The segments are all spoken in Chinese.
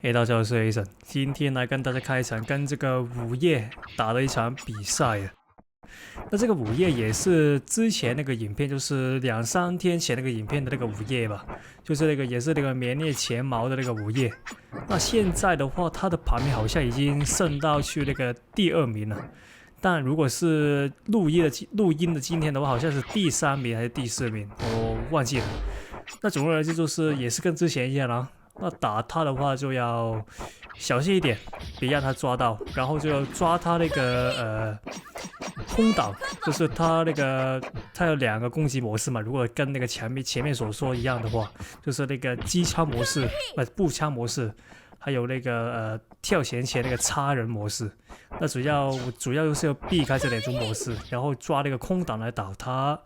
嘿，大家好，我是 Aceson，今天来跟大家开一场跟这个午夜打的一场比赛啊。那这个午夜也是之前那个影片，就是2、3天前那个影片的那个午夜吧，就是那个也是那个名列前茅的那个午夜。那现在的话，他的排名好像已经升到去那个第2名了。但如果是录音的今天的话，好像是第3名还是第4名，我忘记了。那总而言之，就是也是跟之前一样啊。那打他的话就要小心一点，别让他抓到，然后就要抓他那个空档，就是他那个他有2个攻击模式嘛，如果跟那个前面所说一样的话，就是那个机枪模式、步枪模式，还有那个跳前那个插人模式。那主要就是要避开这2种模式，然后抓那个空档来打他。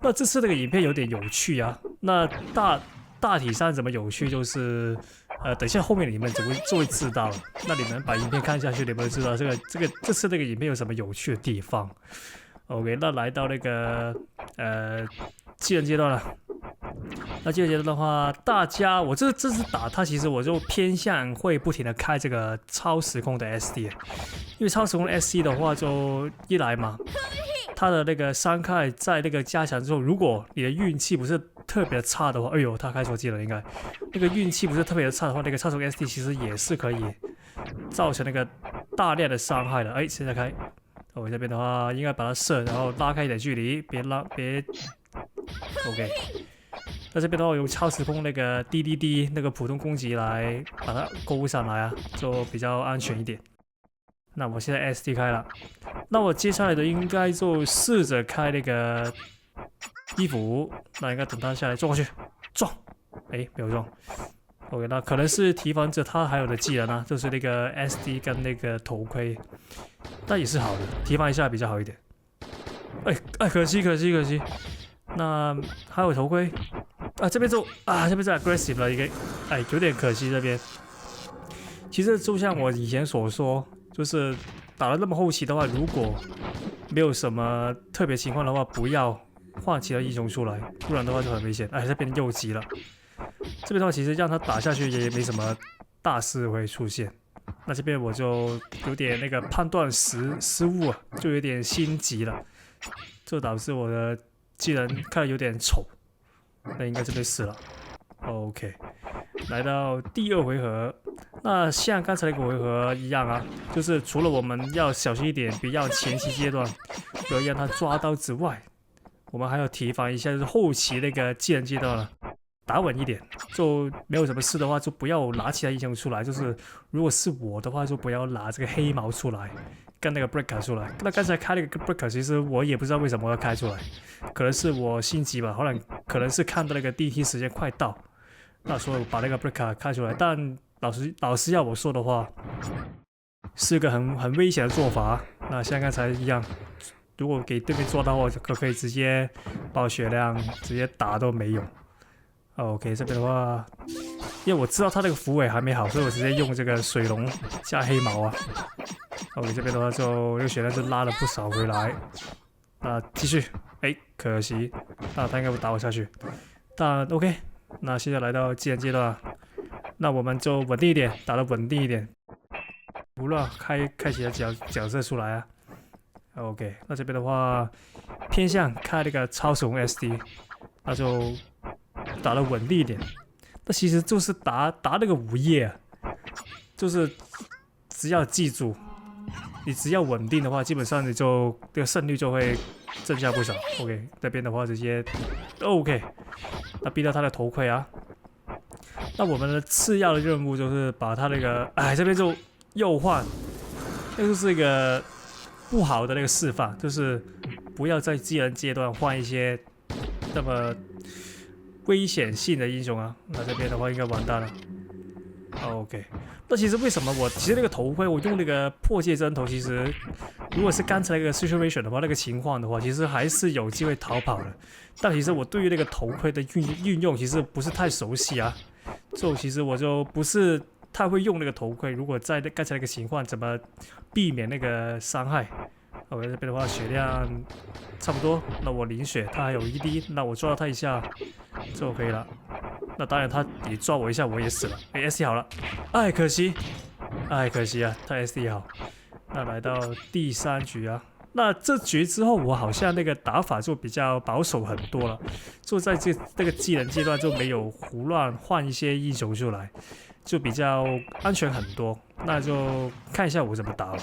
那这次这个影片有点有趣啊，那大体上怎么有趣就是，等一下后面你们就会知道了。那你们把影片看下去，你们就知道这次这个影片有什么有趣的地方。OK， 那来到那个技能阶段了。那技能阶段的话，我这次打它，其实我就偏向会不停的开这个超时空的 SD，因为超时空的 SD 的话，就一来嘛。他的那个伤害在那个加强之后，如果你的运气不是特别差的话，哎呦，他开错技了，应该那个运气不是特别的差的话，那个超速 SD 其实也是可以造成那个大量的伤害的。哎，现在开，我这边的话应该把它射，然后拉开一点距离，别，OK。那这边的话用超时空那个滴那个普通攻击来把它勾上来啊，就比较安全一点。那我现在 SD 开了，那我接下来的应该就试着开那个衣服，那应该等他下来撞过去，撞，哎，没有撞。OK， 那可能是提防着他还有的技能啊，就是那个 SD 跟那个头盔，那也是好的，提防一下比较好一点。哎，可惜。那还有头盔啊，这边就aggressive 了一个，哎，有点可惜这边。其实就像我以前所说。就是打了那么后期的话，如果没有什么特别情况的话，不要换其他英雄出来，不然的话就很危险。哎，这边又急了，这边的话其实让他打下去也没什么大事会出现。那这边我就有点那个判断失误啊，就有点心急了，就导致我的技能看得有点丑。那应该这边死了。OK， 来到第2回合。那像刚才那个回合一样啊，就是除了我们要小心一点，不要前期阶段不要让他抓到之外，我们还要提防一下，就是后期那个技能阶段了，打稳一点，就没有什么事的话，就不要拿其他英雄出来。就是如果是我的话，就不要拿这个黑毛出来，跟那个 breaker 出来。那刚才开那个 breaker， 其实我也不知道为什么要开出来，可能是我心急吧，可能是看到那个 DT 时间快到，那所以把那个 breaker 开出来，但。老实要我说的话，是个很危险的做法。那像刚才一样，如果给对面抓到的话，就可以直接把我血量直接打都没用。OK， 这边的话，因为我知道他那个符尾还没好，所以我直接用这个水龙加黑毛啊。OK， 这边的话就这个血量就拉了不少回来。那继续，哎，可惜，那他应该会打我下去。但 OK， 那现在来到技能阶段。那我们就稳定一点，打得稳定一点，不乱开启的角色出来啊。OK， 那这边的话偏向开那个超时空 SD， 那就打得稳定一点。那其实就是打那个午夜啊，就是只要记住，你只要稳定的话，基本上你就这个胜率就会增加不少。OK， 这边的话直接 OK， 那逼到他的头盔啊。那我们的次要的任务就是把他那个，哎，这边就又换，那就是一个不好的那个示范，就是不要在技能阶段换一些那么危险性的英雄啊。那这边的话应该完蛋了。OK， 那其实为什么其实那个头盔我用那个破戒针头，其实如果是刚才那个 situation 的话，那个情况的话，其实还是有机会逃跑的。但其实我对于那个头盔的运用其实不是太熟悉啊。就其实我就不是太会用那个头盔，如果在刚才那个情况，怎么避免那个伤害？我这边的话血量差不多，那我淋血，他还有1滴，那我抓到他一下就可以了。那当然他也抓我一下，我也死了。哎 ，SD 好了，哎，可惜，哎，可惜啊，他 SD 好。那来到第3局啊，那这局之后我好像那个打法就比较保守很多了，就在这个技能阶段就没有胡乱换一些英雄出来，就比较安全很多。那就看一下我怎么打了。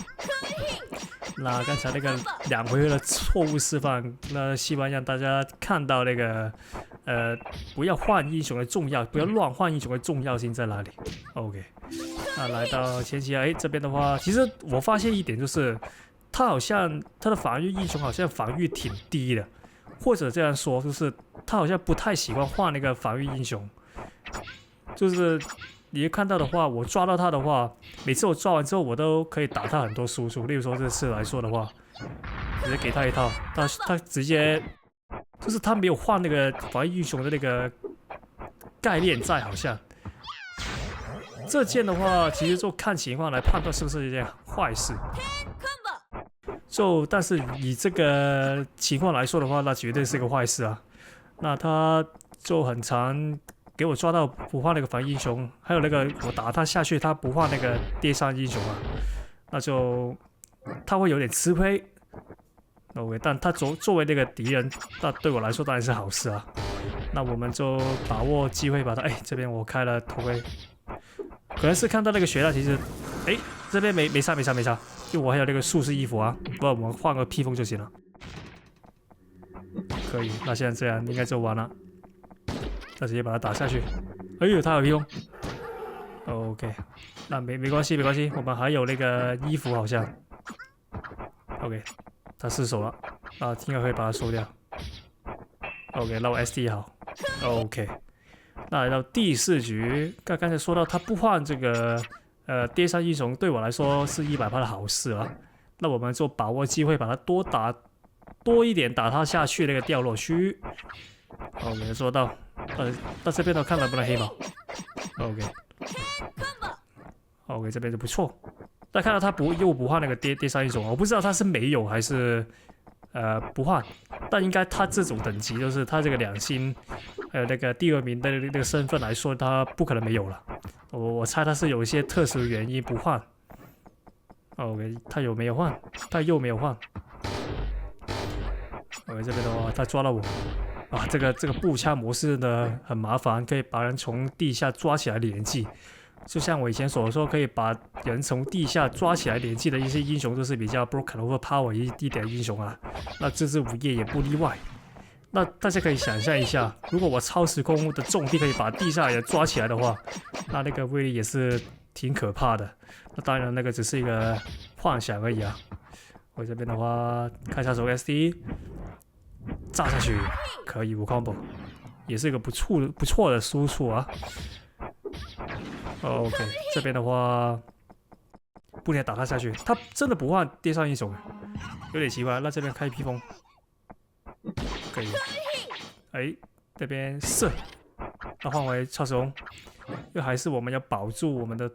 那刚才那个2回合的错误示范，那希望让大家看到那个不要换英雄的重要，不要乱换英雄的重要性在哪里。OK， 那来到前期啊，这边的话，其实我发现一点就是，他好像他的防御英雄好像防御挺低的，或者这样说，就是他好像不太喜欢换那个防御英雄，就是你看到的话，我抓到他的话，每次我抓完之后，我都可以打他很多输出。例如说这次来说的话，直接给他一套，他直接就是他没有换那个防御英雄的那个概念在，好像这件的话，其实就看情况来判断是不是一件坏事。但是以这个情况来说的话，那绝对是个坏事啊。那他就很常给我抓到不换那个防御英雄，还有那个我打他下去，他不换那个跌伤英雄啊，那就他会有点吃亏。OK， 但他作为那个敌人，那对我来说当然是好事啊。那我们就把握机会把他，哎，这边我开了头盔，可能是看到那个血量，其实，哎，这边没杀，因为我还有那个术士衣服啊，不然我们换个披风就行了。可以，那现在这样应该就完了。那直接把它打下去。哎呦，他有披风。OK， 那没关系，我们还有那个衣服好像。OK， 他失手了，啊，应该可以把它收掉。OK， 那我 SD 好。OK， 那来到第4局，刚才说到他不换这个跌伤英雄，对我来说是100%的好事啊。那我们就把握机会，把他多一点打他下去那个掉落区域。OK， 做到。那这边的看能不能黑毛 ？OK， 这边就不错。但看到他又不换那个跌伤英雄，我不知道他是没有还是不换，但应该他这种等级就是他这个2星，还有那个第2名的那个身份来说，他不可能没有了。我猜他是有一些特殊原因不换。OK， 他有没有换？他又没有换。OK， 这边的话他抓到我。啊，这个步枪模式呢很麻烦，可以把人从地下抓起来连击。就像我以前所说，可以把人从地下抓起来连击的一些英雄，都是比较 broken overpower 一点的英雄啊。那这只午夜也不例外。那大家可以想象一下，如果我超时空的重力可以把地下人抓起来的话，那个威力也是挺可怕的。那当然，那个只是一个幻想而已啊。我这边的话，开下手 SD。炸下去可以无 combo， 也是一个不错的输出啊。OK， 这边的话不能打他下去，他真的不换跌伤英雄，有点奇怪。那这边开披风可以，哎，这边射，那换回超时空，又还是我们要保住我们的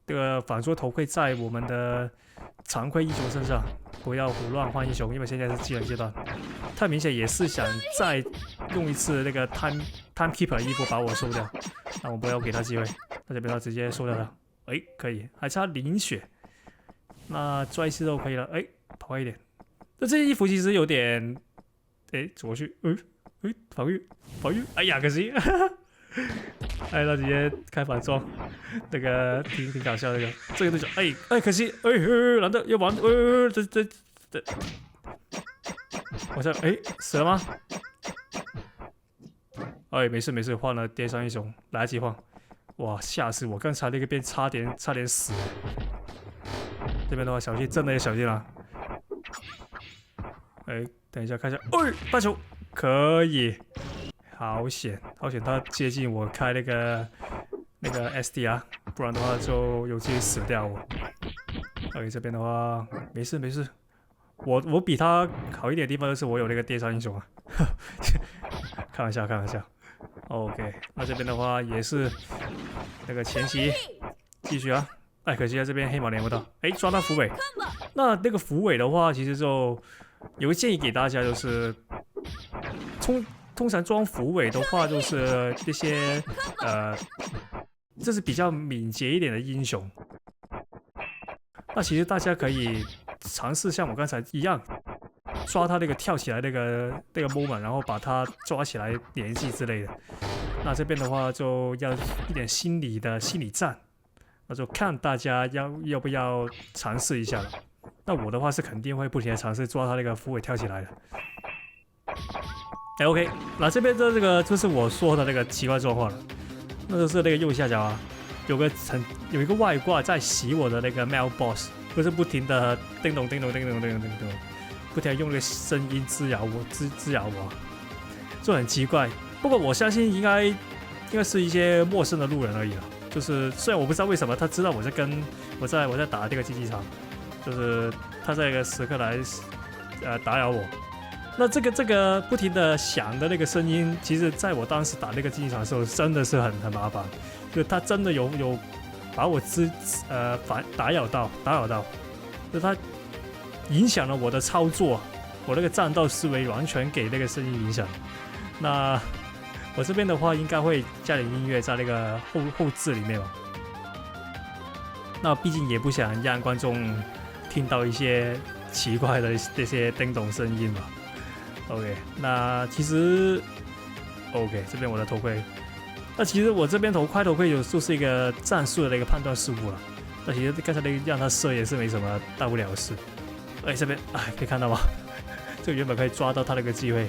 这个反作头盔在我们的常规英雄身上，不要胡乱换英雄，因为现在是技能阶段。太明显也是想再用一次那个 timekeeper 的衣服把我收掉，那我不要给他机会，那这边他直接收掉他。哎，可以，还差0血，那拽一次都可以了。哎，跑快一点。那这件衣服其实有点，哎，走过去，防御，哎呀，可惜。哎，他直接开反装，那个挺搞笑的，这个对手，哎，可惜，难道要玩？这，我想，死了吗？哎，没事，换了跌伤英雄，来得及换。哇，吓死我！刚才那个边差点死。这边的话小心，真的要小心了。哎，等一下看一下，大球可以。好险，他接近我开那个 SD 啊，不然的话就有机会死掉我。OK， 这边的话没事，我比他好一点的地方就是我有那个跌伤英雄啊，开玩笑。OK， 那这边的话也是那个前期继续啊，哎，可惜在这边黑毛连不到，抓到符尾。那个符尾的话，其实就有个建议给大家，就是通常装虎尾的话，就是这些就是比较敏捷一点的英雄。那其实大家可以尝试像我刚才一样，抓他那个跳起来那个 moment， 然后把他抓起来联系之类的。那这边的话就要一点心理战，那就看大家要不要尝试一下了。那我的话是肯定会不停的尝试抓他那个虎尾跳起来的。OK， 那这边的这个就是我说的那个奇怪状况了，那就是那个右下角啊，有一个外挂在洗我的那个 mailbox， 就是不停的叮咚叮咚叮咚叮咚叮咚，不停的用那个声音滋扰我，就很奇怪。不过我相信应该是一些陌生的路人而已了。就是虽然我不知道为什么他知道我在打这个竞技场，就是他在一个时刻来打扰我。那这个不停的响的那个声音，其实在我当时打那个竞技场的时候，真的是很麻烦。就他真的有把我打扰到，就他影响了我的操作，我那个战斗思维完全给那个声音影响。那我这边的话，应该会加点音乐在那个后置里面吧。那毕竟也不想让观众听到一些奇怪的这些叮咚声音嘛。OK， 那其实 OK， 这边我的头盔，那其实我这边开头盔就是一个战术的一个判断失误了。那其实刚才那个让他射也是没什么大不了的事。这边可以看到吗？这个原本可以抓到他那个机会，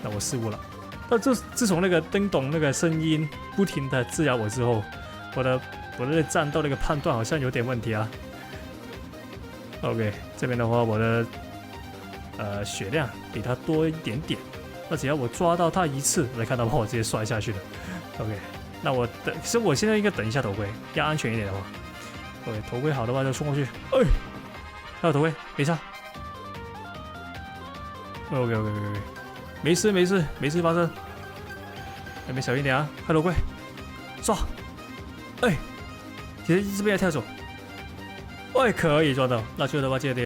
那我失误了。那自从那个叮咚那个声音不停的滋扰我之后，我的战斗那个判断好像有点问题啊。OK， 这边的话我的血量比他多一点点，那只要我抓到他一次，来看到的话我直接摔下去了。OK， 那其实我现在应该等一下头盔，要安全一点的话。OK， 头盔好的话就冲过去。还有头盔，没差。OK， 没事发生。那边小心点啊，开头盔，抓。其实这边要跳走。可以抓到，那最后的话记得